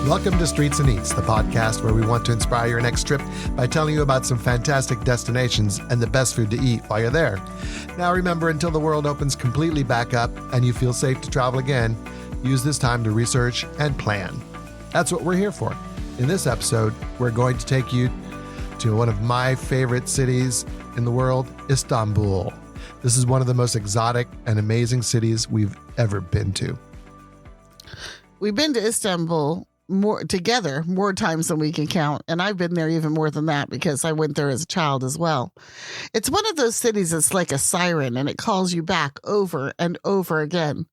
Welcome to Streets and Eats, the podcast where we want to inspire your next trip by telling you about some fantastic destinations and the best food to eat while you're there. Now remember, until the world opens completely back up and you feel safe to travel again, use this time to research and plan. That's what we're here for. In this episode, we're going to take you to one of my favorite cities in the world, Istanbul. This is one of the most exotic and amazing cities we've ever been to. We've been to Istanbul more times than we can count. And I've been there even more than that because I went there as a child as well. It's one of those cities that's like a siren and it calls you back over and over again.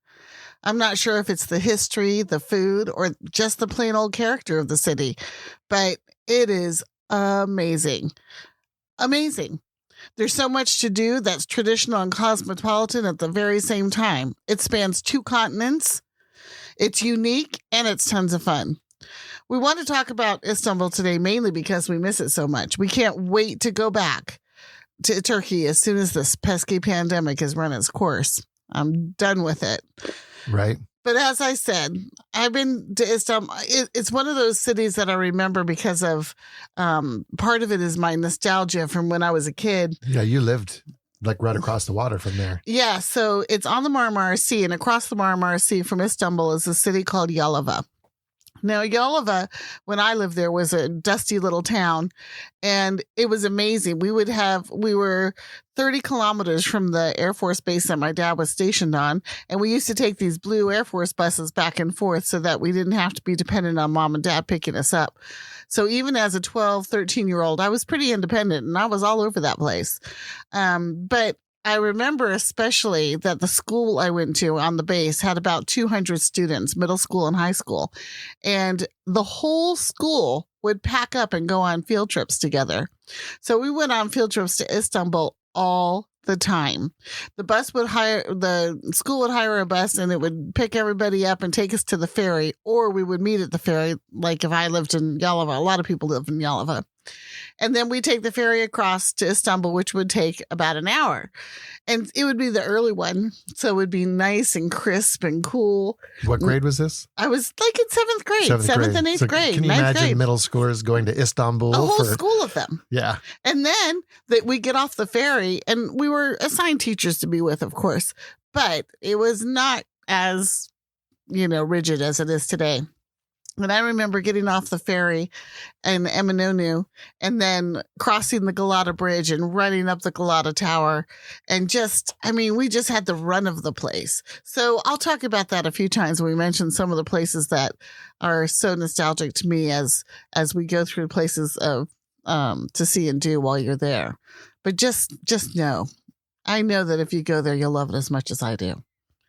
I'm not sure if it's the history, the food, or just the plain old character of the city, but it is amazing. Amazing. There's so much to do that's traditional and cosmopolitan at the very same time. It spans 2 continents. It's unique and it's tons of fun. We want to talk about Istanbul today mainly because we miss it so much. We can't wait to go back to Turkey as soon as this pesky pandemic has run its course. I'm done with it. Right. But as I said, I've been to Istanbul. It's one of those cities that I remember because of part of it is my nostalgia from when I was a kid. Yeah, you lived like right across the water from there. Yeah, so it's on the Marmara Sea, and across the Marmara Sea from Istanbul is a city called Yalova. Now, Yalova, when I lived there, was a dusty little town, and it was amazing. We were 30 kilometers from the Air Force base that my dad was stationed on, and we used to take these blue Air Force buses back and forth so that we didn't have to be dependent on mom and dad picking us up. So even as a 12, 13-year-old, I was pretty independent, and I was all over that place. But I remember especially that the school I went to on the base had about 200 students, middle school and high school. And the whole school would pack up and go on field trips together. So we went on field trips to Istanbul all the time. The school would hire a bus and it would pick everybody up and take us to the ferry, or we would meet at the ferry. Like if I lived in Yalova, a lot of people live in Yalova. And then we take the ferry across to Istanbul, which would take about an hour. And it would be the early one. So it would be nice and crisp and cool. What grade was this? I was like in 7th grade, 7th and 8th grade. Can you imagine grade. Middle schoolers going to Istanbul? A whole school of them. Yeah. And then we get off the ferry, and we were assigned teachers to be with, of course. But it was not as, rigid as it is today. And I remember getting off the ferry in Eminönü and then crossing the Galata Bridge and running up the Galata Tower. And we just had the run of the place. So I'll talk about that a few times when we mention some of the places that are so nostalgic to me as we go through places of to see and do while you're there. But just know, I know that if you go there, you'll love it as much as I do.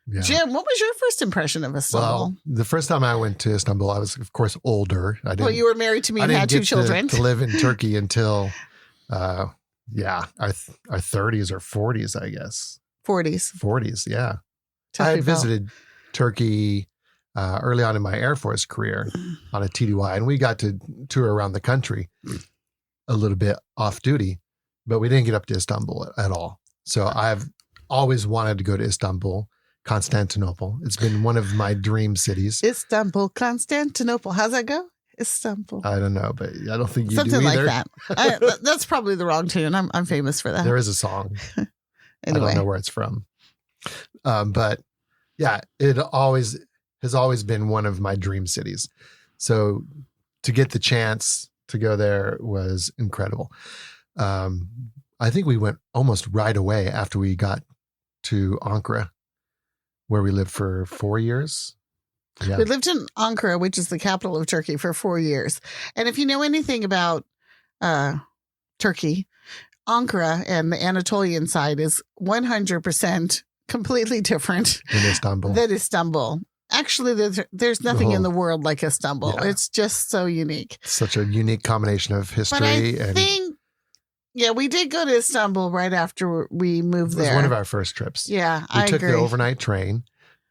Yeah. Jim, what was your first impression of Istanbul? Well, the first time I went to Istanbul, I was, of course, older. You were married to me and had 2 children. To live in Turkey until, our 30s or 40s, I guess. 40s, yeah. I had visited Turkey early on in my Air Force career on a TDY, and we got to tour around the country a little bit off duty, but we didn't get up to Istanbul at all. So I've always wanted to go to Istanbul. Constantinople. It's been one of my dream cities. Istanbul, Constantinople. How's that go? Istanbul. I don't know, but I don't think you Something do either. Like that. That's probably the wrong tune. I'm famous for that. There is a song. Anyway. I don't know where it's from. But yeah, it has always been one of my dream cities. So to get the chance to go there was incredible. I think we went almost right away after we got to Ankara, where we lived for 4 years. Yeah. We lived in Ankara, which is the capital of Turkey, for 4 years. And if you know anything about Turkey, Ankara and the Anatolian side is 100% completely different than Istanbul. Actually, there's nothing in the world like Istanbul. Yeah. It's just so unique. Such a unique combination of history. Yeah, we did go to Istanbul right after we moved there. It was one of our first trips. Yeah, we took the overnight train,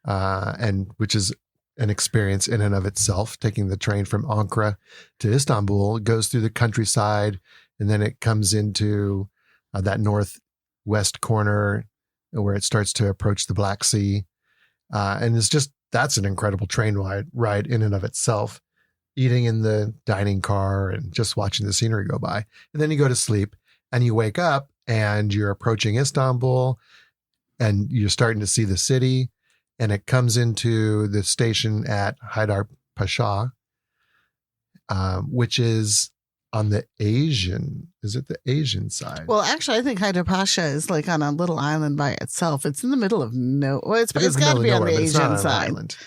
and which is an experience in and of itself. Taking the train from Ankara to Istanbul, it goes through the countryside, and then it comes into that northwest corner where it starts to approach the Black Sea. And that's an incredible train ride in and of itself. eating in the dining car and just watching the scenery go by. And then you go to sleep and you wake up and you're approaching Istanbul and you're starting to see the city, and it comes into the station at Haydarpaşa, which is on the Asian, is it the Asian side? Well, actually, I think Haydarpaşa is like on a little island by itself. It's in the middle of well, it's got to be on the Asian side. Island.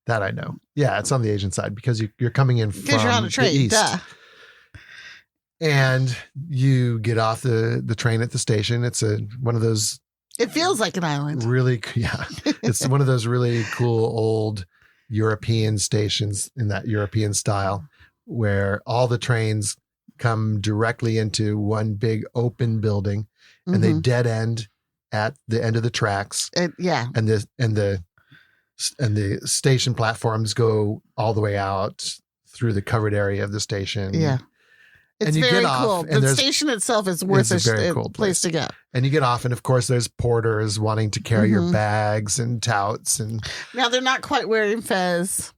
That I know. Yeah, it's on the Asian side because you're coming in from you're on a train, the east. duh. And you get off the train at the station. It's one of those. It feels like an island. Really, yeah. It's one of those really cool old European stations in that European style where all the trains come directly into one big open building and they dead end at the end of the tracks. Yeah. And the station platforms go all the way out through the covered area of the station. Yeah. It's very cool. The station itself is worth a very cool place to go. And you get off, and of course, there's porters wanting to carry your bags and touts. And now they're not quite wearing fez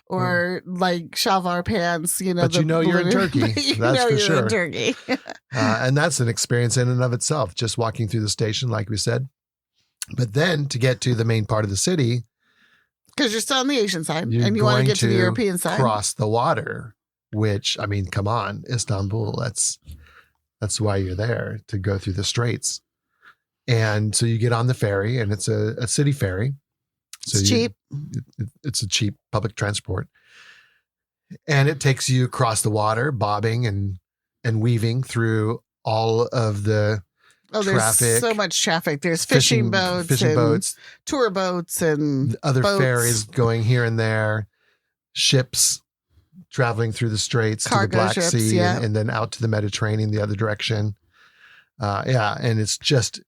or like shalvar pants, But you're in Turkey. That's for sure. In Turkey. And that's an experience in and of itself, just walking through the station, like we said. But then to get to the main part of the city, because you're still on the Asian side, and you want to get to the European side, cross the water. Which, I mean, come on, Istanbul, that's why you're there, to go through the straits. And so you get on the ferry, and it's a city ferry. So it's cheap. It's a cheap public transport. And it takes you across the water, bobbing and weaving through all of the traffic. There's so much traffic. There's fishing boats, tour boats, and other boats. ferries going here and there, ships traveling through the straits to the Black Sea and then out to the Mediterranean the other direction. And it's just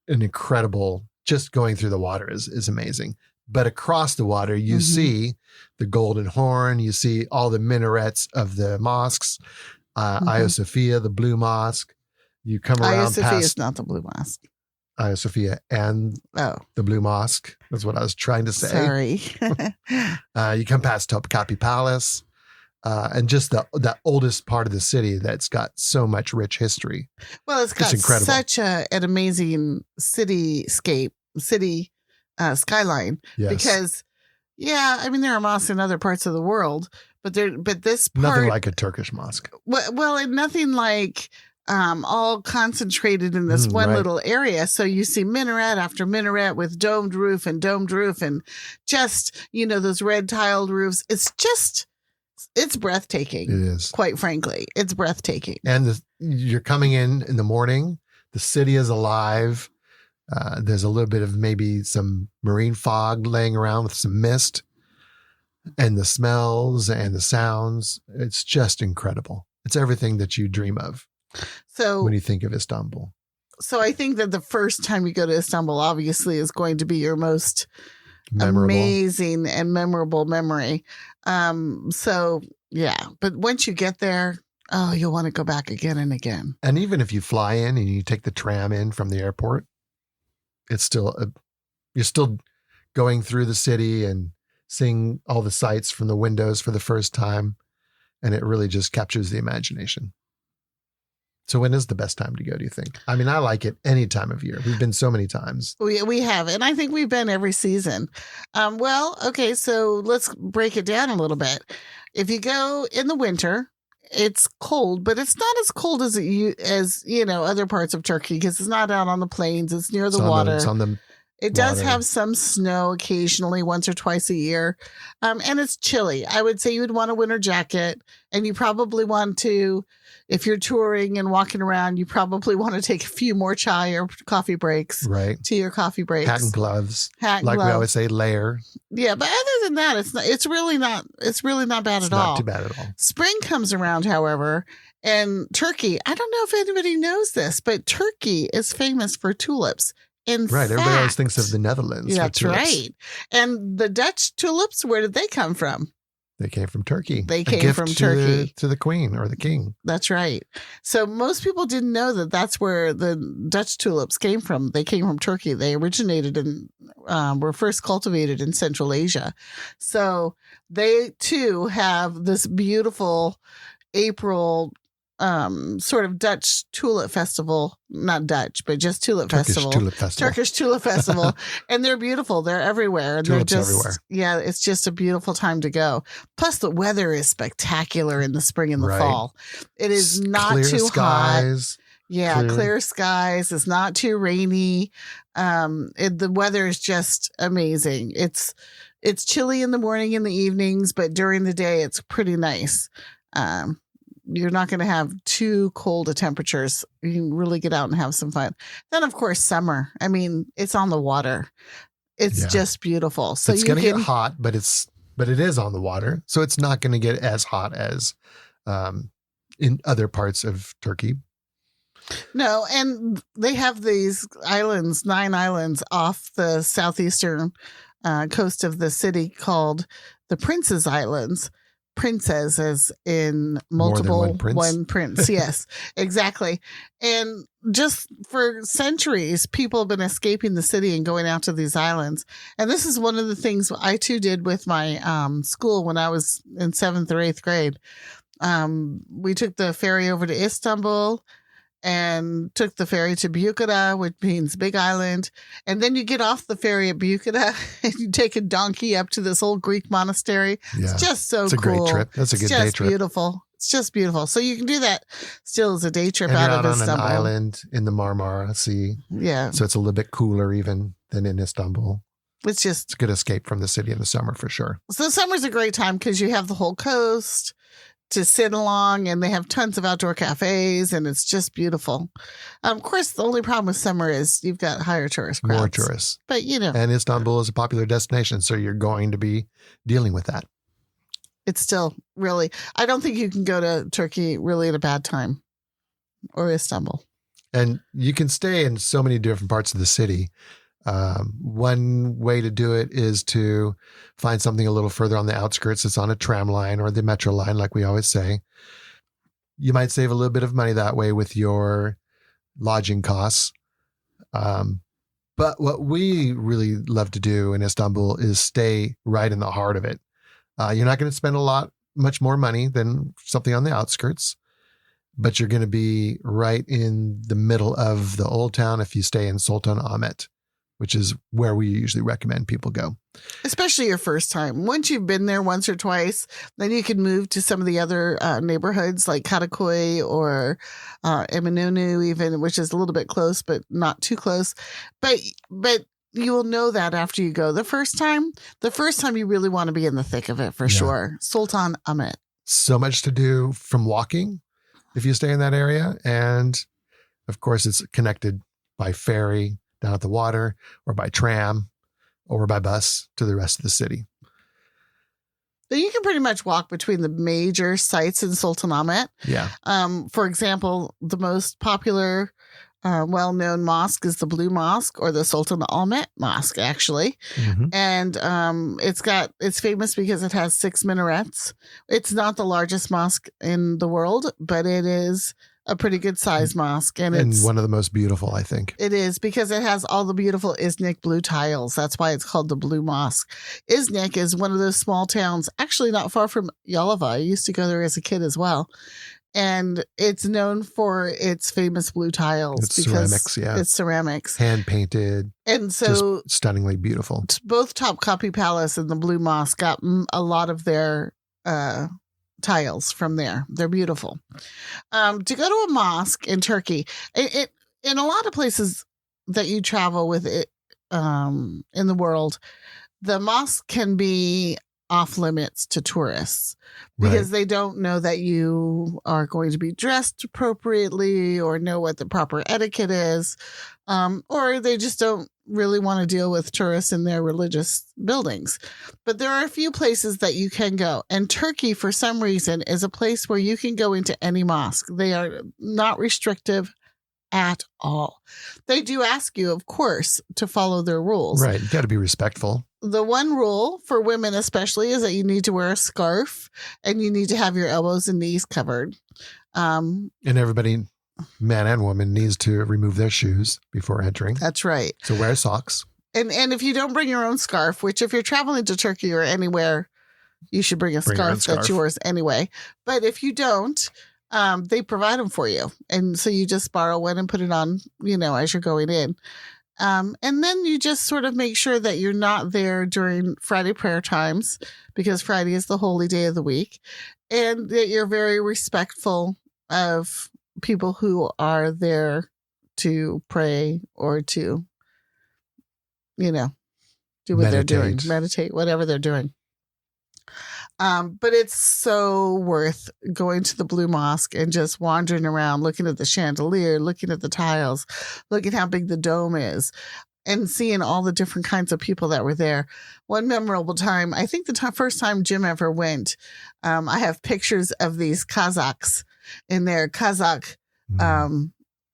an incredible, just going through the water is amazing. But across the water, you see the Golden Horn, you see all the minarets of the mosques, Hagia Sophia, the Blue Mosque. You come around Hagia past... Sophia is not the Blue Mosque. Hagia Sophia and the Blue Mosque. That's what I was trying to say. Sorry. You come past Topkapi Palace. And just the oldest part of the city that's got so much rich history. Well, it's got such an amazing city skyline. Yes. Because, I mean, there are mosques in other parts of the world, but this part, nothing like a Turkish mosque. Well, and nothing like all concentrated in this one little area. So you see minaret after minaret with domed roof and just, those red tiled roofs. It's breathtaking. It is. Quite frankly, it's breathtaking. And you're coming in the morning. The city is alive. There's a little bit of maybe some marine fog laying around with some mist, and the smells and the sounds. It's just incredible. It's everything that you dream of. So when you think of Istanbul. So I think that the first time you go to Istanbul, obviously, is going to be your most amazing and memorable memory. But once you get there, you'll want to go back again and again. And even if you fly in and you take the tram in from the airport, it's still you're still going through the city and seeing all the sights from the windows for the first time, and it really just captures the imagination. So when is the best time to go, do you think? I mean, I like it any time of year. We've been so many times. We have, and I think we've been every season. So let's break it down a little bit. If you go in the winter, it's cold, but it's not as cold as other parts of Turkey because it's not out on the plains. It's near the water. It does have some snow occasionally, once or twice a year. And it's chilly. I would say you would want a winter jacket, and you probably want to, if you're touring and walking around, you probably want to take a few more chai or coffee breaks. Right. To your coffee breaks. Hat and gloves. We always say, layer. Yeah, but other than that, it's really not bad at all. Not too bad at all. Spring comes around, however, and Turkey, I don't know if anybody knows this, but Turkey is famous for tulips. Everybody always thinks of the Netherlands. That's right. And the Dutch tulips, where did they come from? They came from Turkey. They A came gift from to Turkey. to the queen or the king. That's right. So most people didn't know that that's where the Dutch tulips came from. They came from Turkey. They originated and were first cultivated in Central Asia. So they too have this beautiful April sort of Dutch tulip festival, not Dutch, but just tulip festival. Turkish tulip festival. And they're beautiful. They're everywhere. And Tulips they're just, everywhere. yeah, it's just a beautiful time to go. Plus the weather is spectacular in the spring and the Right. fall. It is not Clear too skies. hot. Yeah, clear skies. It's not too rainy. The weather is just amazing. It's chilly in the morning and the evenings, but during the day it's pretty nice. You're not going to have too cold of temperatures. You can really get out and have some fun. Then, of course, summer. I mean, it's on the water. It's just beautiful. So it's going to get hot, but it is on the water, so it's not going to get as hot as in other parts of Turkey. No, and they have these islands, 9 islands off the southeastern coast of the city called the Prince's Islands. Princess as in multiple one prince. Yes, exactly. And just for centuries, people have been escaping the city and going out to these islands. And this is one of the things I too did with my school when I was in 7th or 8th grade. We took the ferry over to Istanbul and took the ferry to Bucharest, which means Big Island. And then you get off the ferry at Bucharest and you take a donkey up to this old Greek monastery. Yeah. It's just so cool. It's a great trip. That's a good day trip. Beautiful. It's just beautiful. So you can do that still as a day trip out of Istanbul. On an island in the Marmara Sea. Yeah. So it's a little bit cooler even than in Istanbul. It's a good escape from the city in the summer for sure. So summer's a great time because you have the whole coast to sit along, and they have tons of outdoor cafes, and it's just beautiful. Of course, the only problem with summer is you've got higher tourist crowds. More tourists. But, And Istanbul is a popular destination, so you're going to be dealing with that. It's still really, I don't think you can go to Turkey really at a bad time, or Istanbul. And you can stay in so many different parts of the city. One way to do it is to find something a little further on the outskirts. It's on a tram line or the metro line, like we always say. You might save a little bit of money that way with your lodging costs. But what we really love to do in Istanbul is stay right in the heart of it. You're not going to spend much more money than something on the outskirts, but you're going to be right in the middle of the old town if you stay in Sultanahmet, which is where we usually recommend people go. Especially your first time. Once you've been there once or twice, then you can move to some of the other neighborhoods like Karaköy or Eminönü even, which is a little bit close, but not too close. But you will know that after you go. The first time you really want to be in the thick of it for sure. Sultanahmet. So much to do from walking if you stay in that area. And of course, it's connected by ferry down at the water, or by tram, or by bus to the rest of the city. So you can pretty much walk between the major sites in Sultanahmet. Yeah. For example, the most popular, well-known mosque is the Blue Mosque, or the Sultanahmet Mosque, actually. Mm-hmm. And it's famous because it has 6 minarets. It's not the largest mosque in the world, but it is a pretty good sized mosque. And it's one of the most beautiful, I think. It is, because it has all the beautiful Iznik blue tiles. That's why it's called the Blue Mosque. Iznik is one of those small towns, actually not far from Yalova. I used to go there as a kid as well. And it's known for its famous blue tiles. It's ceramics, yeah. It's ceramics. Hand painted. And so just stunningly beautiful. Both Topkapi Palace and the Blue Mosque got a lot of their tiles from there. They're beautiful. To go to a mosque in Turkey, in a lot of places that you travel with it in the world, the mosque can be off limits to tourists because they don't know that you are going to be dressed appropriately or know what the proper etiquette is, or they just don't really want to deal with tourists in their religious buildings. But there are a few places that you can go. And Turkey, for some reason, is a place where you can go into any mosque. They are not restrictive at all. They do ask you, of course, to follow their rules. Right. You got to be respectful. the one rule for women especially is that you need to wear a scarf and you need to have your elbows and knees covered. And everybody, man and woman, needs to remove their shoes before entering. That's right. So wear socks. And if you don't bring your own scarf, which if you're traveling to Turkey or anywhere, you should bring a scarf that's yours anyway. But if you don't, they provide them for you. And so you just borrow one and put it on, as you're going in. And then you just sort of make sure that you're not there during Friday prayer times, because Friday is the holy day of the week, and that you're very respectful of people who are there to pray or to, do what they're doing, meditate, whatever they're doing. But it's so worth going to the Blue Mosque and just wandering around, looking at the chandelier, looking at the tiles, looking how big the dome is, and seeing all the different kinds of people that were there. One memorable time, I think the first time Jim ever went, I have pictures of these Kazakhs in their Kazakh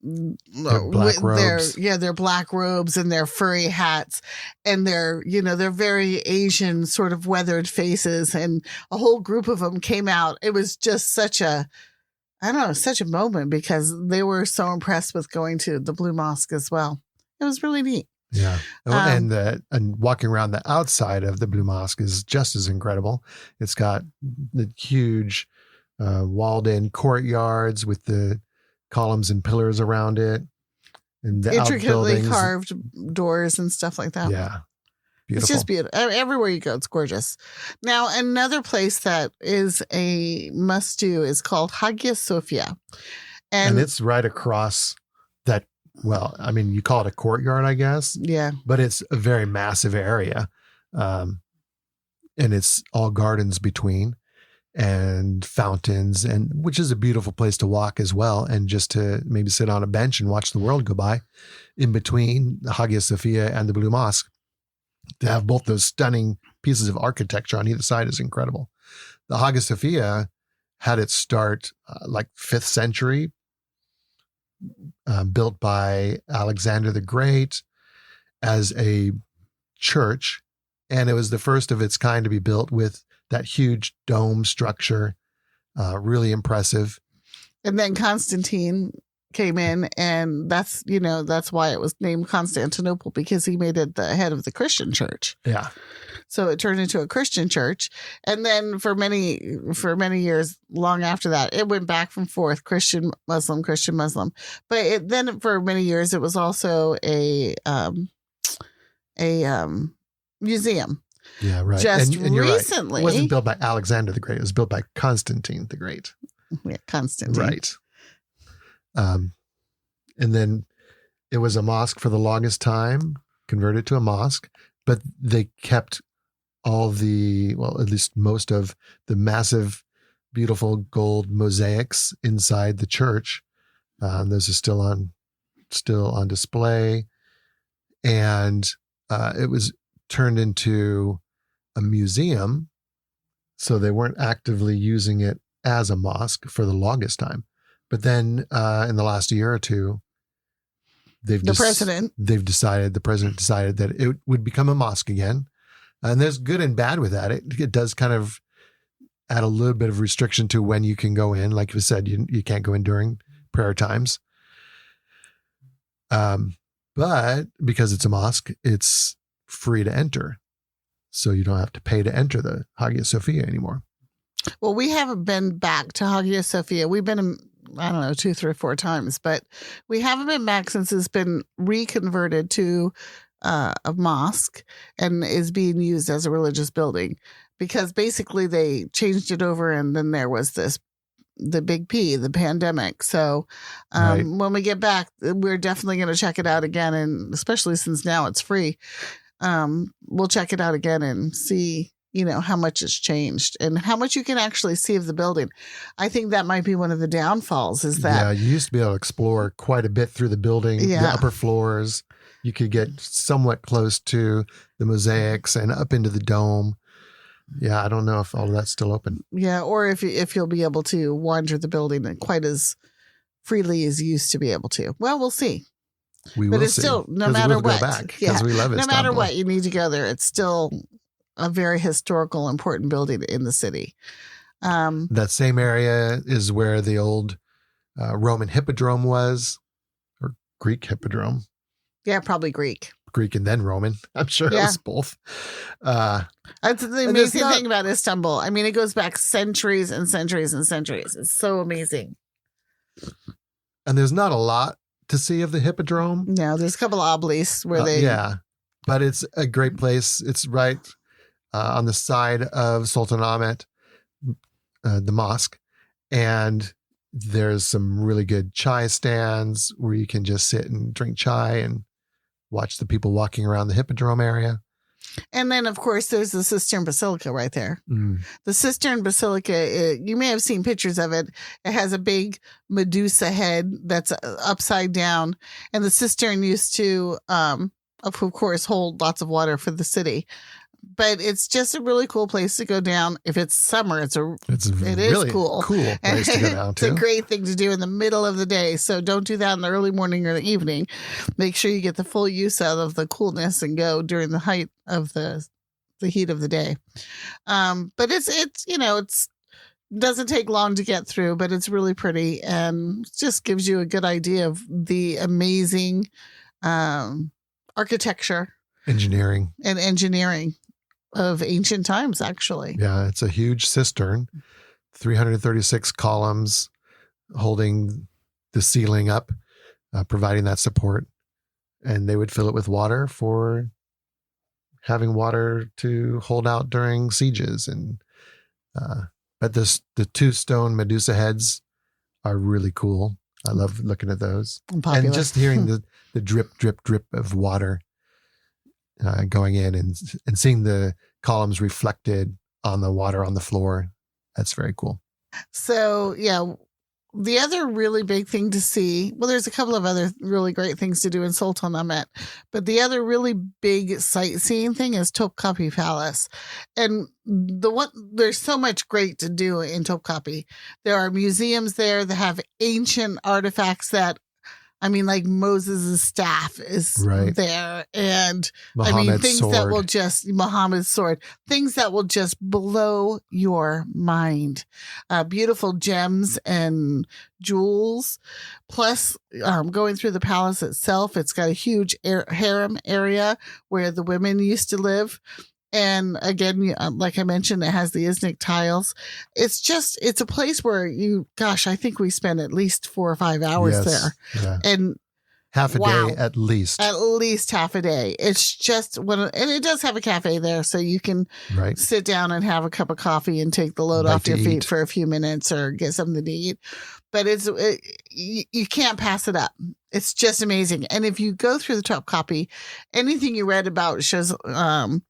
their black robes. Their black robes and their furry hats and their very Asian sort of weathered faces, and a whole group of them came out. It was just such a moment, because they were so impressed with going to the Blue Mosque as well. It was really neat. Yeah. And walking around the outside of the Blue Mosque is just as incredible. It's got the huge walled in courtyards with the columns and pillars around it, and the intricately carved doors and stuff like that. Yeah. Beautiful. It's just beautiful. Everywhere you go, it's gorgeous. Now, another place that is a must do is called Hagia Sophia. And it's right across that. Well, I mean, you call it a courtyard, I guess. Yeah. But it's a very massive area. And it's all gardens between, and fountains, and which is a beautiful place to walk as well, and just to maybe sit on a bench and watch the world go by in between the Hagia Sophia and the Blue Mosque. To have both those stunning pieces of architecture on either side is incredible. The Hagia Sophia had its start like 5th century, built by Alexander the Great as a church, and it was the first of its kind to be built with that huge dome structure, really impressive. And then Constantine came in, and that's why it was named Constantinople, because he made it the head of the Christian church. Yeah. So it turned into a Christian church. And then for many years, long after that, it went back and forth, Christian, Muslim. But then for many years, it was also a museum. Yeah, right. Just and you're recently. Right. It wasn't built by Alexander the Great. It was built by Constantine the Great. Yeah, Constantine. Right. And then it was a mosque for the longest time, converted to a mosque, but they kept at least most of the massive, beautiful gold mosaics inside the church. Those are still on display. And it was turned into a museum, so they weren't actively using it as a mosque for the longest time. But then in the last year or two, the president decided that it would become a mosque again. And there's good and bad with that. It does kind of add a little bit of restriction to when you can go in. Like you said, you can't go in during prayer times. But because it's a mosque, it's free to enter. So you don't have to pay to enter the Hagia Sophia anymore. Well, we haven't been back to Hagia Sophia. We've been, 2, 3, 4 times, but we haven't been back since it's been reconverted to a mosque and is being used as a religious building, because basically they changed it over, and then there was the big P, the pandemic. So Right. When we get back, we're definitely going to check it out again. And especially since now it's free, we'll check it out again and see, how much it's changed and how much you can actually see of the building. I think that might be one of the downfalls, is that. Yeah, you used to be able to explore quite a bit through the building, the upper floors. You could get somewhat close to the mosaics and up into the dome. Yeah, I don't know if all of that's still open. Yeah, or if you'll be able to wander the building quite as freely as you used to be able to. Well, we'll see. We But will it's see. still, no 'Cause matter we'll go what, back because we love no Istanbul. matter what, you need to go there. It's still a very historical, important building in the city. That same area is where the old Roman hippodrome was, or Greek hippodrome. Yeah, probably Greek. Greek and then Roman. I'm sure it was both. That's the amazing thing about Istanbul. I mean, it goes back centuries and centuries and centuries. It's so amazing. And there's not a lot to see of the hippodrome. No, there's a couple of obelisks where they... Yeah, but it's a great place. It's right on the side of Sultanahmet, the mosque. And there's some really good chai stands where you can just sit and drink chai and watch the people walking around the hippodrome area. And then, of course, there's the Cistern Basilica right there. The Cistern Basilica, you may have seen pictures of it. It has a big Medusa head that's upside down. And the cistern used to, of course, hold lots of water for the city. But it's just a really cool place to go down. If it's summer, it is really cool. Cool place to go down to. It's a great thing to do in the middle of the day. So don't do that in the early morning or the evening. Make sure you get the full use out of the coolness and go during the height of the heat of the day. But it's doesn't take long to get through, but it's really pretty and just gives you a good idea of the amazing architecture, engineering of ancient times, actually. Yeah, it's a huge cistern, 336 columns holding the ceiling up, providing that support. And they would fill it with water for having water to hold out during sieges. And but the two stone Medusa heads are really cool. I love looking at those. And just hearing the drip, drip, drip of water going in and seeing the columns reflected on the water on the floor. That's very cool. So, yeah, the other really big thing to see, well, there's a couple of other really great things to do in Sultanahmet, but the other really big sightseeing thing is Topkapi Palace. And there's so much great to do in Topkapi. There are museums there that have ancient artifacts that, I mean, like Moses' staff is there. And Muhammad's sword. Muhammad's sword, things that will just blow your mind. Beautiful gems and jewels. Plus, going through the palace itself, it's got a huge harem area where the women used to live. And again, like I mentioned, it has the Iznik tiles. It's a place where I think we spent at least 4 or 5 hours there. Yeah. And half a day at least. At least half a day. It's just and it does have a cafe there, so you can sit down and have a cup of coffee and take the load off your feet for a few minutes or get something to eat. But you can't pass it up. It's just amazing. And if you go through the Topkapi, anything you read about Shahrazad,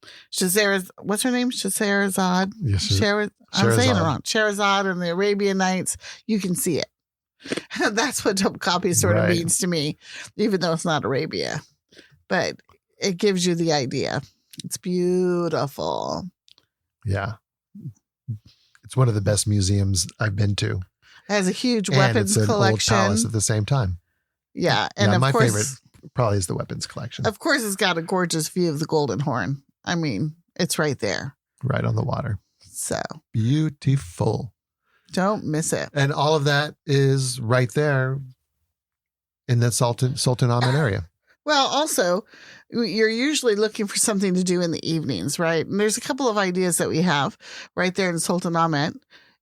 what's her name? Scheherazade? Yes, I'm saying it wrong. Scheherazade and the Arabian Nights, you can see it. That's what Topkapi sort of means to me, even though it's not Arabia. But it gives you the idea. It's beautiful. Yeah. It's one of the best museums I've been to. It has a huge weapons collection. Old palace at the same time. Yeah. And of my course, favorite probably is the weapons collection. Of course, it's got a gorgeous view of the Golden Horn. I mean, it's right there. Right on the water. So beautiful. Don't miss it. And all of that is right there in the Sultanahmet area. Well, also, you're usually looking for something to do in the evenings, right? And there's a couple of ideas that we have right there in Sultanahmet.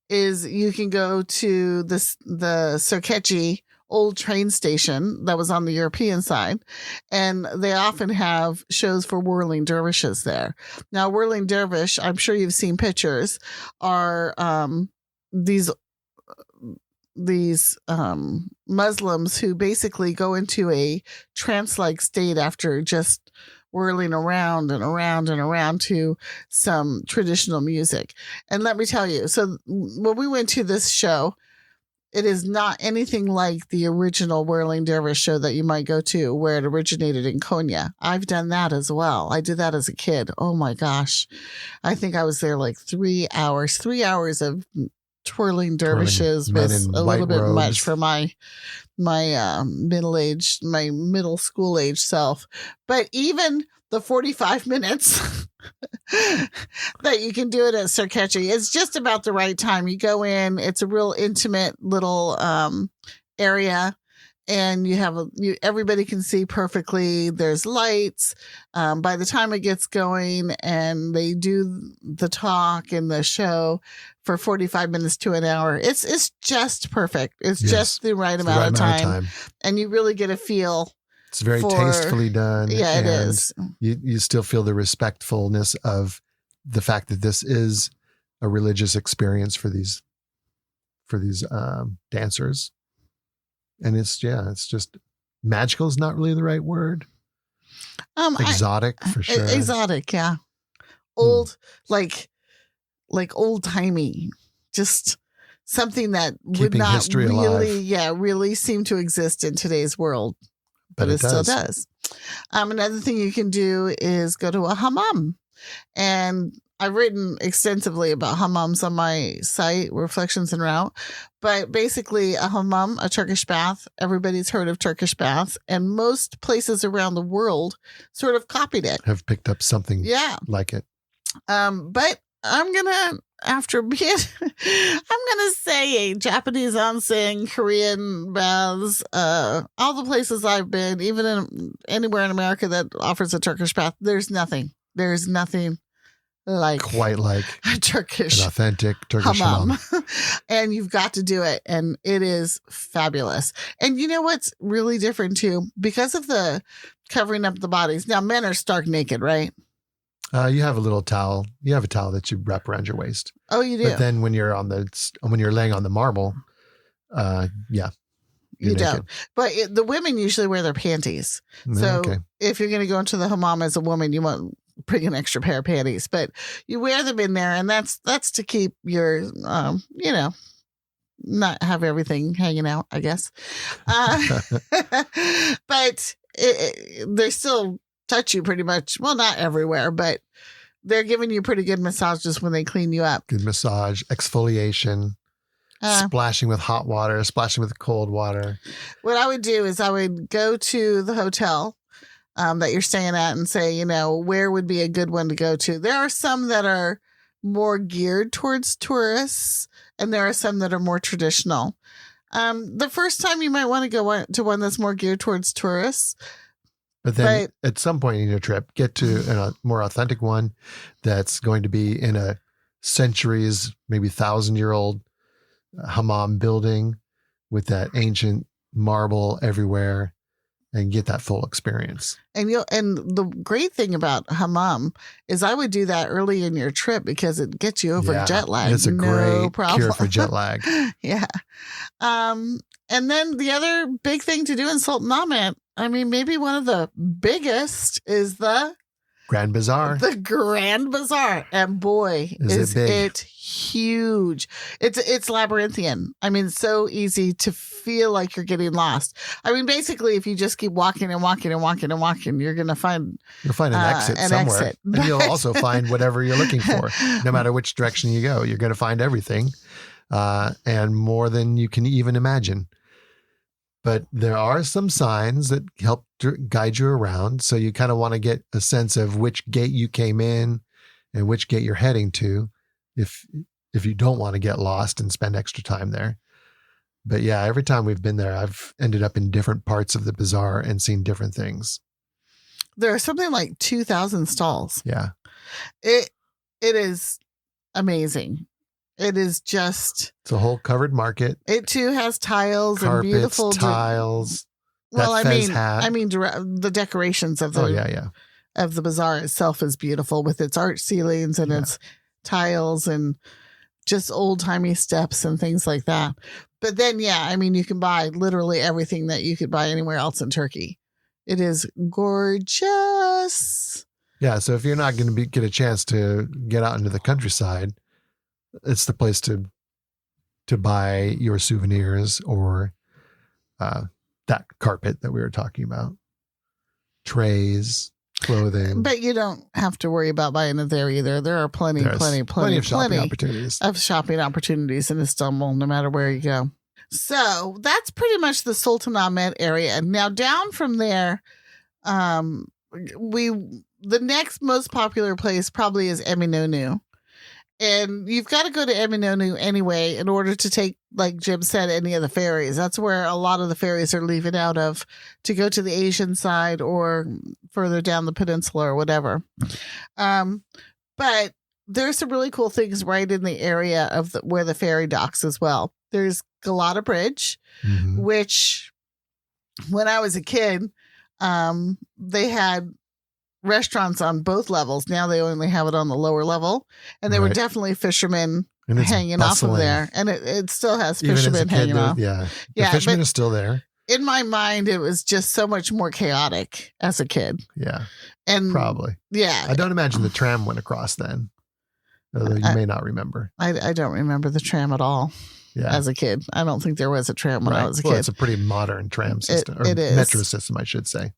Is you can go to the Sirkeci old train station that was on the European side, and they often have shows for whirling dervishes there. Now, whirling dervish, I'm sure you've seen pictures, are these Muslims who basically go into a trance-like state after just whirling around and around and around to some traditional music. And let me tell you, so when we went to this show, it is not anything like the original Whirling Dervish show that you might go to where it originated in Konya. I've done that as well. I did that as a kid. Oh my gosh. I think I was there like 3 hours of twirling dervishes men was in a white little bit much robes. for my middle school age self. But even the 45 minutes that you can do it at Sarkechi, it's just about the right time. You go in, it's a real intimate little area. And everybody can see perfectly. There's lights. By the time it gets going and they do the talk and the show for 45 minutes to an hour, it's just perfect. It's just the right amount of time. And you really get a feel. It's very tastefully done. Yeah, it is. You still feel the respectfulness of the fact that this is a religious experience for these dancers. And it's just magical is not really the right word. Exotic for sure. Exotic, yeah. Old, like old timey, just something that would Keeping not history alive. really seem to exist in today's world, but it still does. Another thing you can do is go to a hammam, and I've written extensively about hammams on my site, Reflections en Route. But basically, a hammam, a Turkish bath, everybody's heard of Turkish baths, and most places around the world sort of copied it. Have picked up something like it. But I'm going to, I'm going to say Japanese onsen, Korean baths, all the places I've been, even anywhere in America that offers a Turkish bath, there's nothing quite like a Turkish, an authentic Turkish hammam. And you've got to do it. And it is fabulous. And you know what's really different too? Because of the covering up the bodies. Now, men are stark naked, right? You have a little towel. You have a towel that you wrap around your waist. Oh, you do? But then when you're laying on the marble, you don't. But the women usually wear their panties. So if you're going to go into the hammam as a woman, you won't bring an extra pair of panties, but you wear them in there, and that's to keep your, not have everything hanging out, I guess. But they still touch you pretty much. Well, not everywhere, but they're giving you pretty good massages when they clean you up. Good massage, exfoliation. Splashing with hot water, splashing with cold water. What I would do is I would go to the hotel that you're staying at and say, where would be a good one to go to? There are some that are more geared towards tourists, and there are some that are more traditional. The first time you might want to go to one that's more geared towards tourists. But then at some point in your trip, get to a more authentic one that's going to be in a centuries, maybe 1,000-year-old hammam building with that ancient marble everywhere, and get that full experience. And the great thing about hammam is I would do that early in your trip because it gets you over jet lag. It's a great cure for jet lag. Yeah. And then the other big thing to do in Sultanahmet, maybe one of the biggest is the Grand Bazaar. The Grand Bazaar. And boy, is it huge. It's labyrinthian. So easy to feel like you're getting lost. Basically, if you just keep walking and walking and walking and walking, you're going to find... You'll find an exit somewhere. And you'll also find whatever you're looking for. No matter which direction you go, you're going to find everything. And more than you can even imagine. But there are some signs that help guide you around. So you kind of want to get a sense of which gate you came in and which gate you're heading to if you don't want to get lost and spend extra time there. But yeah, every time we've been there, I've ended up in different parts of the bazaar and seen different things. There are something like 2,000 stalls. Yeah. It is amazing. It is just... It's a whole covered market. It too has tiles, carpets, and beautiful... tiles. Well, the decorations of the... of the bazaar itself is beautiful with its arch ceilings and its tiles and just old-timey steps and things like that. But then, you can buy literally everything that you could buy anywhere else in Turkey. It is gorgeous. Yeah, so if you're not going to get a chance to get out into the countryside, it's the place to buy your souvenirs or that carpet that we were talking about. Trays, clothing. But you don't have to worry about buying it there either. There are plenty of shopping opportunities. Of shopping opportunities in Istanbul, no matter where you go. So that's pretty much the Sultanahmet area. Now down from there, the next most popular place probably is Eminönü. And you've got to go to Eminönü anyway in order to take, like Jim said, any of the ferries. That's where a lot of the ferries are leaving out of to go to the Asian side or further down the peninsula or whatever. But there's some really cool things right in the area of where the ferry docks as well. There's Galata Bridge, which when I was a kid, they had restaurants on both levels. Now they only have it on the lower level, and there were definitely fishermen hanging off of there, and it still has fishermen hanging off. The fishermen are still there. In my mind, it was just so much more chaotic as a kid. Yeah, and probably. Yeah, I don't imagine the tram went across then, although you may not remember. I don't remember the tram at all. Yeah. As a kid, I don't think there was a tram when I was a kid. It's a pretty modern tram system, it is. Metro system, I should say.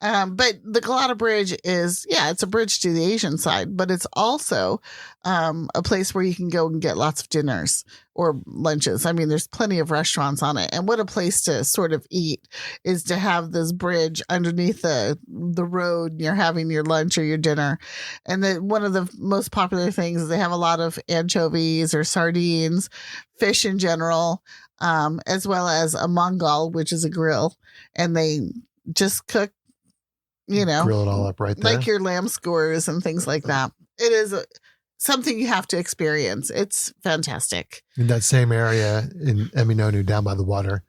But the Galata Bridge is, it's a bridge to the Asian side, but it's also a place where you can go and get lots of dinners or lunches. I mean, there's plenty of restaurants on it. And what a place to sort of eat is to have this bridge underneath the road, and you're having your lunch or your dinner. And then one of the most popular things is they have a lot of anchovies or sardines, fish in general, as well as a mangal, which is a grill. And they just cook, grill it all up right there. Like your lamb skewers and things like that. It is something you have to experience. It's fantastic. In that same area in Eminönü, down by the water,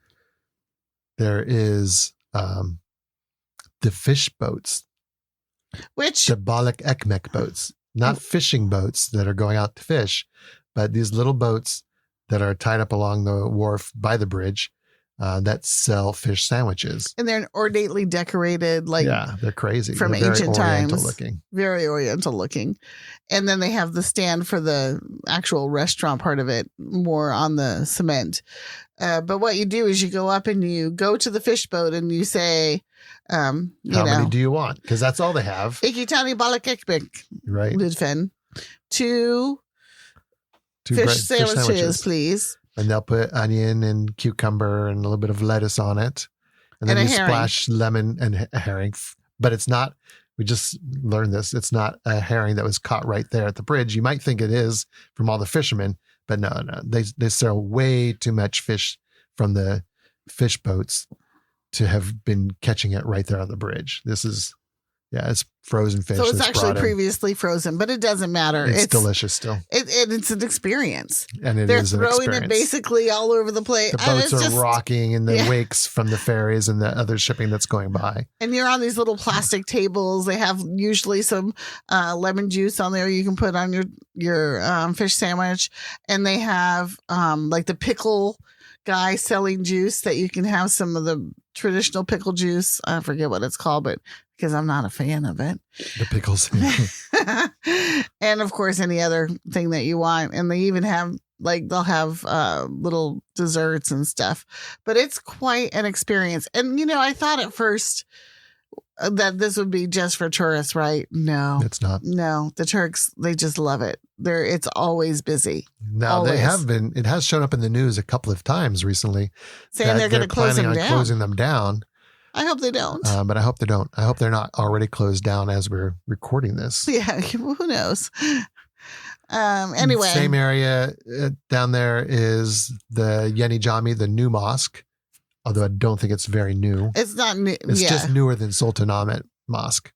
there is the fish boats. Which? The balık ekmek boats. Not fishing boats that are going out to fish, but these little boats that are tied up along the wharf by the bridge that sell fish sandwiches. And they're ornately decorated, they're crazy. From they're ancient times. Looking. Very oriental looking. And then they have the stand for the actual restaurant part of it, more on the cement. But what you do is you go up and you go to the fish boat and you say, how many do you want? Because that's all they have. İki tane balık ekmek. Right. Lütfen. Two fish sandwiches, please. And they'll put onion and cucumber and a little bit of lettuce on it. And then you splash lemon and a herring. But it's not, we just learned this, it's not a herring that was caught right there at the bridge. You might think it is from all the fishermen, but no. They sell way too much fish from the fish boats to have been catching it right there on the bridge. This is, it's frozen fish. So it's actually previously frozen, but it doesn't matter. It's delicious still. It's an experience. And They're throwing it basically all over the place. The boats are rocking in the wakes from the ferries and the other shipping that's going by. And you're on these little plastic tables. They have usually some lemon juice on there you can put on your fish sandwich. And they have like the pickle guy selling juice that you can have some of the traditional pickle juice. I forget what it's called, but because I'm not a fan of it. The pickles. And of course, any other thing that you want. And they even have, they'll have little desserts and stuff. But it's quite an experience. And, I thought at first that this would be just for tourists, right? No. It's not. No. The Turks, they just love it. It's always busy. Now, always. it has shown up in the news a couple of times recently. Saying they're going to close them down. Closing them down. I hope they don't. But I hope they don't. I hope they're not already closed down as we're recording this. Yeah, who knows? Anyway. Same area down there is the Yeni Cami, the new mosque. Although I don't think it's very new. It's not new. It's just newer than Sultanahmet Mosque.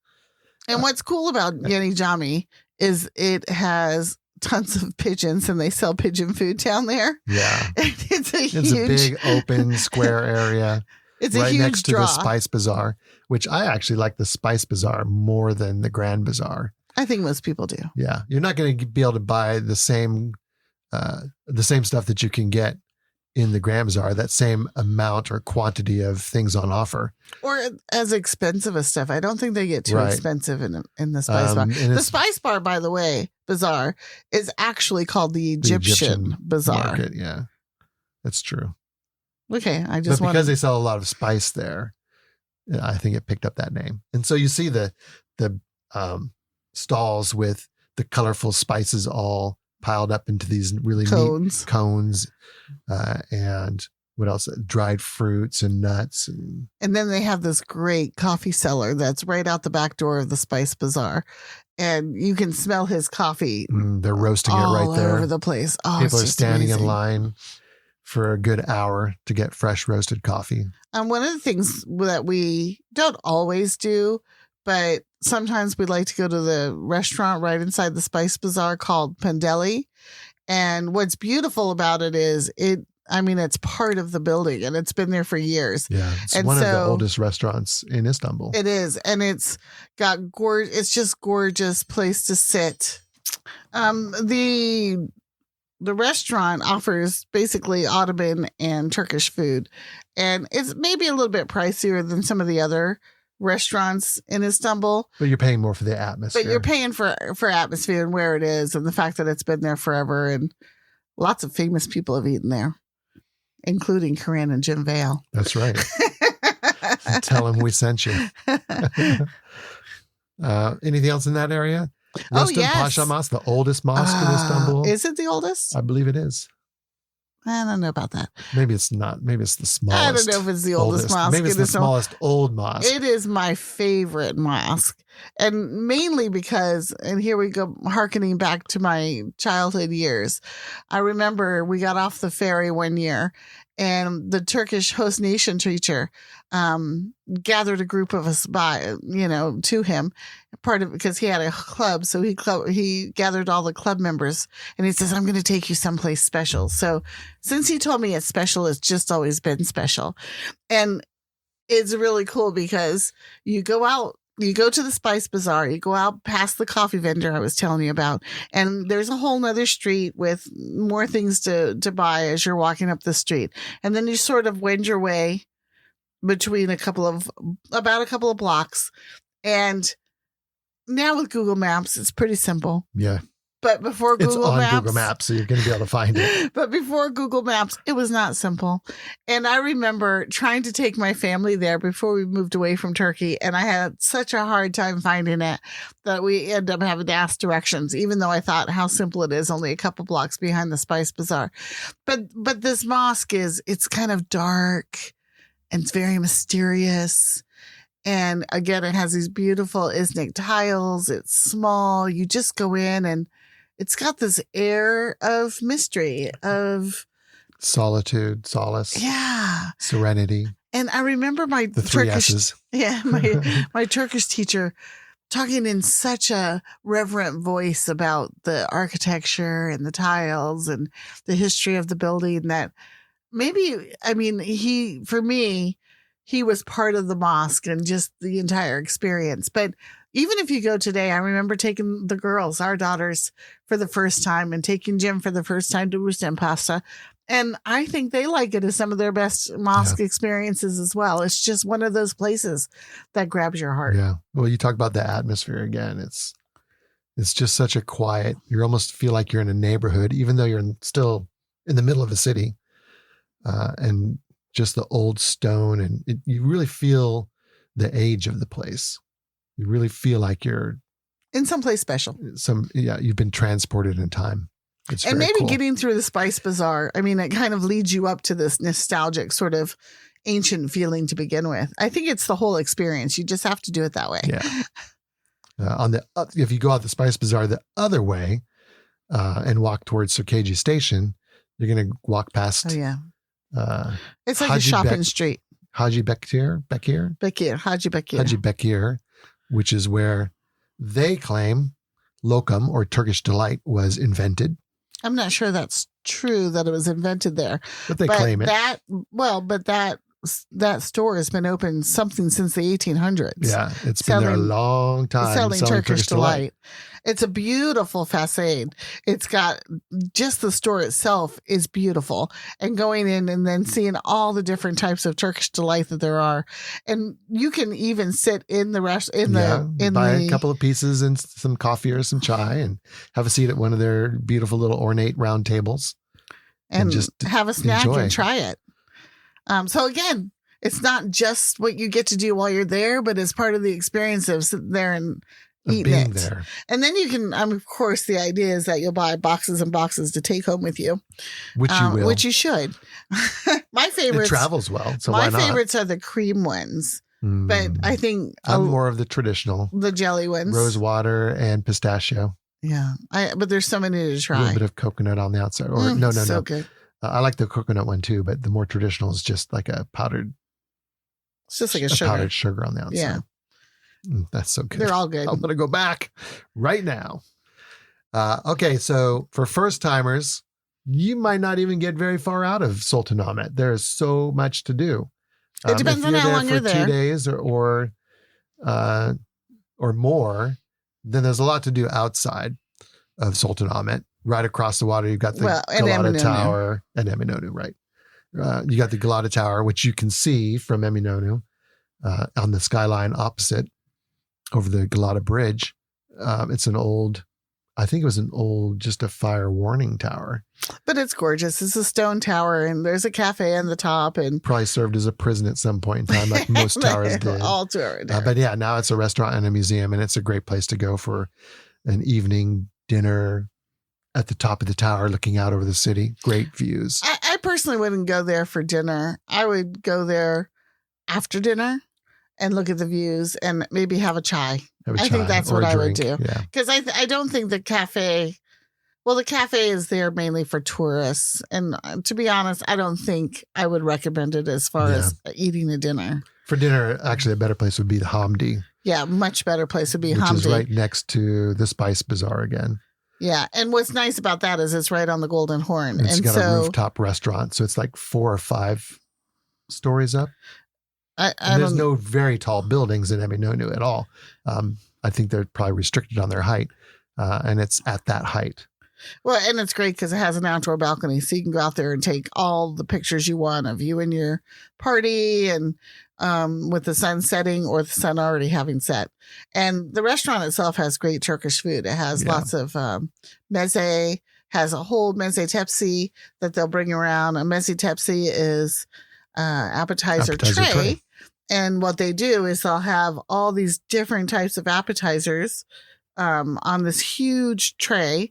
And what's cool about Yeni Cami is it has tons of pigeons and they sell pigeon food down there. Yeah. It's a big open square area. It's a right huge next to draw. the Spice Bazaar, which I actually like the Spice Bazaar more than the Grand Bazaar. I think most people do. Yeah. You're not going to be able to buy the same stuff that you can get in the Grand Bazaar, that same amount or quantity of things on offer. Or as expensive as stuff. I don't think they get too expensive in the Spice Bar. The Spice Bar, by the way, Bazaar, is actually called the Egyptian Bazaar. Market, yeah. That's true. Okay, because they sell a lot of spice there, I think it picked up that name. And so you see the stalls with the colorful spices all piled up into these really neat cones, and what else? Dried fruits and nuts. And then they have this great coffee cellar that's right out the back door of the Spice Bazaar. And you can smell his coffee. They're roasting it right there. All over the place. Oh, people are standing in line for a good hour to get fresh roasted coffee. One of the things that we don't always do, but sometimes we like to go to the restaurant right inside the Spice Bazaar called Pendelli. And what's beautiful about it is it's part of the building and it's been there for years. Yeah. It's one of the oldest restaurants in Istanbul. It is. And it's got it's just gorgeous place to sit. The restaurant offers basically Ottoman and Turkish food, and it's maybe a little bit pricier than some of the other restaurants in Istanbul. But you're paying more for the atmosphere. But you're paying for atmosphere and where it is and the fact that it's been there forever, and lots of famous people have eaten there, including Corinne and Jim Vale. That's right. Tell them we sent you. Anything else in that area? Yes. Pasha Mosque, the oldest mosque in Istanbul. Is it the oldest? I believe it is. I don't know about that. Maybe it's not. Maybe it's the smallest. I don't know if it's the oldest mosque. Maybe it's the smallest old mosque. It is my favorite mosque. And mainly because, and here we go, hearkening back to my childhood years. I remember we got off the ferry one year and the Turkish host nation teacher gathered a group of us to him, part of because he had a club. So he gathered all the club members and he says, I'm going to take you someplace special. So since he told me it's special, it's just always been special. And it's really cool because you go out, you go to the Spice Bazaar, you go out past the coffee vendor I was telling you about, and there's a whole nother street with more things to buy as you're walking up the street. And then you sort of wend your way between about a couple of blocks. And now with Google Maps, it's pretty simple. Yeah. But before Google Maps, so you're going to be able to find it. But before Google Maps, it was not simple. And I remember trying to take my family there before we moved away from Turkey. And I had such a hard time finding it that we ended up having to ask directions, even though I thought how simple it is, only a couple blocks behind the Spice Bazaar. But this mosque it's kind of dark and it's very mysterious. And again, it has these beautiful Iznik tiles. It's small. You just go in and it's got this air of mystery, of solitude, solace, serenity. And I remember my Turkish, my Turkish teacher talking in such a reverent voice about the architecture and the tiles and the history of the building that he was part of the mosque and just the entire experience. But even if you go today, I remember taking the girls, our daughters, for the first time and taking Jim for the first time to Rustem Pasta. And I think they like it as some of their best mosque experiences as well. It's just one of those places that grabs your heart. Yeah. Well, you talk about the atmosphere again. It's just such a quiet, you almost feel like you're in a neighborhood, even though you're still in the middle of a city. And just the old stone, and you really feel the age of the place. You really feel like you're in someplace special. You've been transported in time. And maybe cool. Getting through the Spice Bazaar, it kind of leads you up to this nostalgic sort of ancient feeling to begin with. I think it's the whole experience. You just have to do it that way. Yeah. If you go out the Spice Bazaar the other way and walk towards Sirkeji Station, you're going to walk past. Oh yeah. It's like a shopping street. Haji Bekir, which is where they claim lokum, or Turkish delight, was invented. I'm not sure that's true that it was invented there. But they claim it. That store has been open something since the 1800s. Yeah, it's been there a long time. Selling Turkish delight. It's a beautiful facade. It's got just the store itself is beautiful, and going in and then seeing all the different types of Turkish delight that there are, and you can even sit in the buy a couple of pieces and some coffee or some chai, and have a seat at one of their beautiful little ornate round tables, and just have a snack and try it. So again, it's not just what you get to do while you're there, but it's part of the experience of sitting there and eating being it. there. And then you can, of course, the idea is that you'll buy boxes and boxes to take home with you. Which you will. Which you should. My favorites. It travels well, so my why not? favorites are the cream ones. But I think I'm more of the traditional. The jelly ones. Rose water and pistachio. Yeah. But there's so many to try. A little bit of coconut on the outside. Or no. So good. I like the coconut one too, but the more traditional is just like a powdered. It's just like a sugar. Powdered sugar on the outside. Yeah. That's so good. They're all good. I'm going to go back right now. Okay. So for first timers, you might not even get very far out of Sultanahmet. There's so much to do. It depends on how long you're there. 2 days or more, then there's a lot to do outside of Sultanahmet. Right across the water, you've got the Galata Tower and Eminonu, right? You got the Galata Tower, which you can see from Eminonu on the skyline opposite over the Galata Bridge. It's I think it was just a fire warning tower. But it's gorgeous. It's a stone tower and there's a cafe on the top and probably served as a prison at some point in time, like most towers did. All towers. But yeah, now it's a restaurant and a museum and it's a great place to go for an evening dinner at the top of the tower looking out over the city. Great views. I personally wouldn't go there for dinner. I would go there after dinner and look at the views and maybe have a chai. I think that's what I would do. Because I don't think the cafe is there mainly for tourists. And to be honest, I don't think I would recommend it as far as eating a dinner. For dinner, actually, a better place would be the Hamdi. Yeah, much better place would be Hamdi. Which is right next to the Spice Bazaar again. Yeah. And what's nice about that is it's right on the Golden Horn. It's got a rooftop restaurant. So it's like 4 or 5 stories up. There's no very tall buildings in Eminonu at all. I think they're probably restricted on their height. And it's at that height. Well, and it's great because it has an outdoor balcony. So you can go out there and take all the pictures you want of you and your party and with the sun setting or the sun already having set. And the restaurant itself has great Turkish food. It has lots of meze, has a whole meze tepsi that they'll bring around. A meze tepsi is appetizer tray. And what they do is they'll have all these different types of appetizers on this huge tray,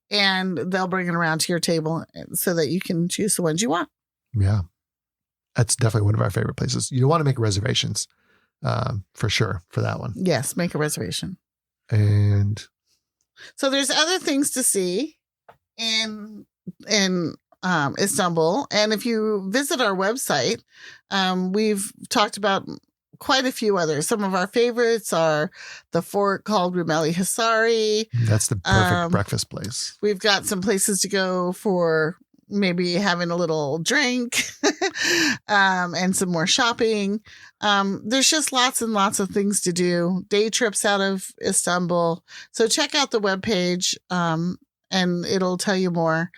and they'll bring it around to your table so that you can choose the ones you want. Yeah. That's definitely one of our favorite places. You want to make reservations for sure for that one. Yes, make a reservation. And so there's other things to see in Istanbul. And if you visit our website, we've talked about quite a few others. Some of our favorites are the fort called Rumeli Hisari. That's the perfect breakfast place. We've got some places to go for maybe having a little drink and some more shopping. There's just lots and lots of things to do. Day trips out of Istanbul. So check out the webpage and it'll tell you more.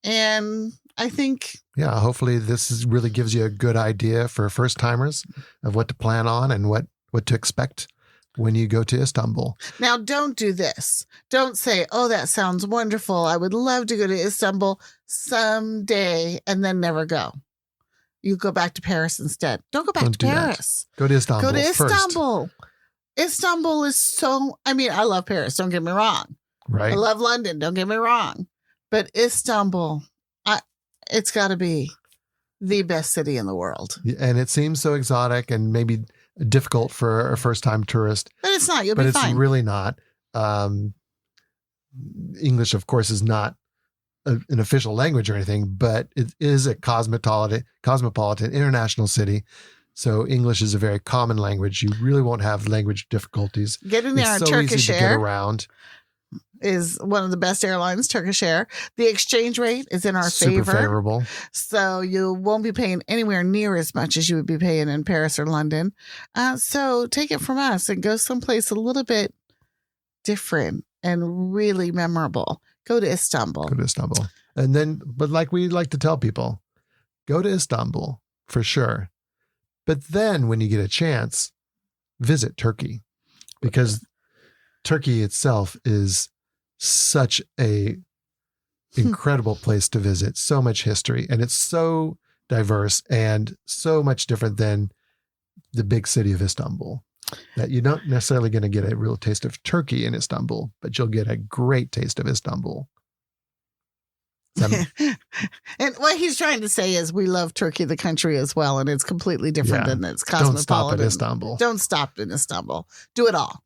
And I think... Yeah, hopefully this really gives you a good idea for first timers of what to plan on and what to expect when you go to Istanbul. Now, don't do this. Don't say, oh, that sounds wonderful. I would love to go to Istanbul someday and then never go. You go back to Paris instead. Don't go back to Paris. Go to Istanbul. Go to Istanbul. Istanbul is so... I mean, I love Paris. Don't get me wrong. Right. I love London. Don't get me wrong. But Istanbul... it's got to be the best city in the world. And it seems so exotic and maybe difficult for a first-time tourist. But it's not. You'll be fine. But it's really not. English, of course, is not an official language or anything, but it is a cosmopolitan international city. So English is a very common language. You really won't have language difficulties. Getting there on Turkish Air. Get around. Is one of the best airlines, Turkish Air. The exchange rate is in our favor. Super favorable. So you won't be paying anywhere near as much as you would be paying in Paris or London. So take it from us and go someplace a little bit different and really memorable. Go to Istanbul. And then, but like we like to tell people, go to Istanbul for sure. But then when you get a chance, visit Turkey, because Turkey itself is such a incredible place to visit. So much history, and it's so diverse and so much different than the big city of Istanbul, that you're not necessarily going to get a real taste of Turkey in Istanbul, but you'll get a great taste of Istanbul. And what he's trying to say is we love Turkey, the country, as well, and it's completely different than it's cosmopolitan. Don't stop at Istanbul. Don't stop in Istanbul. Do it all.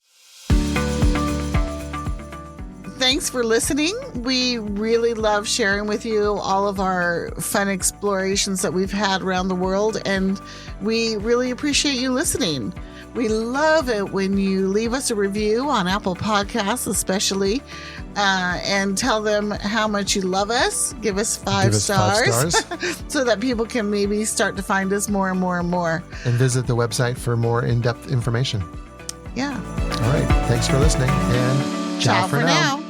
Thanks for listening. We really love sharing with you all of our fun explorations that we've had around the world, and we really appreciate you listening. We love it when you leave us a review on Apple Podcasts, especially, and tell them how much you love us. Give us five stars so that people can maybe start to find us more and more and more. And visit the website for more in-depth information. Yeah. All right. Thanks for listening, and ciao for now.